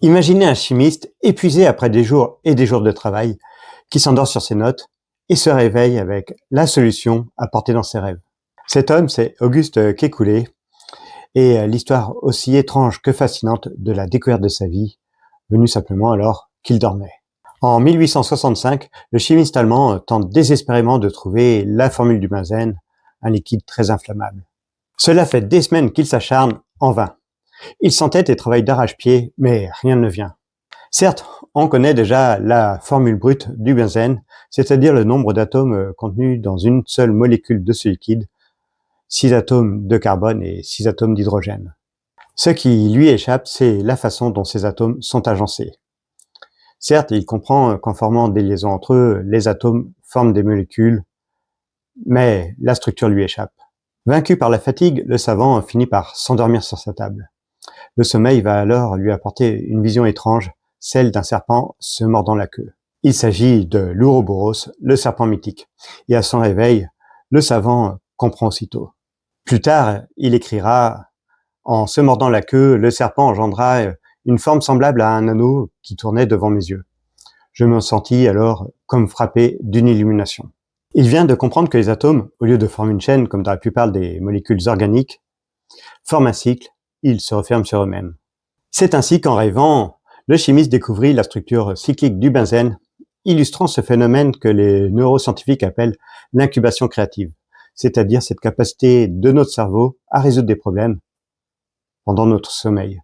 Imaginez un chimiste épuisé après des jours et des jours de travail, qui s'endort sur ses notes et se réveille avec la solution apportée dans ses rêves. Cet homme, c'est Auguste Kékulé, et l'histoire aussi étrange que fascinante de la découverte de sa vie, venue simplement alors qu'il dormait. En 1865, le chimiste allemand tente désespérément de trouver la formule du benzène, un liquide très inflammable. Cela fait des semaines qu'il s'acharne, en vain. Il s'entête et travaille d'arrache-pied, mais rien ne vient. Certes, on connaît déjà la formule brute du benzène, c'est-à-dire le nombre d'atomes contenus dans une seule molécule de ce liquide, 6 atomes de carbone et 6 atomes d'hydrogène. Ce qui lui échappe, c'est la façon dont ces atomes sont agencés. Certes, il comprend qu'en formant des liaisons entre eux, les atomes forment des molécules, mais la structure lui échappe. Vaincu par la fatigue, le savant finit par s'endormir sur sa table. Le sommeil va alors lui apporter une vision étrange, celle d'un serpent se mordant la queue. Il s'agit de l'Ouroboros, le serpent mythique. Et à son réveil, le savant comprend aussitôt. Plus tard, il écrira « En se mordant la queue, le serpent engendra une forme semblable à un anneau qui tournait devant mes yeux. Je me sentis alors comme frappé d'une illumination. » Il vient de comprendre que les atomes, au lieu de former une chaîne comme dans la plupart des molécules organiques, forment un cycle, ils se referment sur eux-mêmes. C'est ainsi qu'en rêvant, le chimiste découvrit la structure cyclique du benzène, illustrant ce phénomène que les neuroscientifiques appellent l'incubation créative, c'est-à-dire cette capacité de notre cerveau à résoudre des problèmes pendant notre sommeil.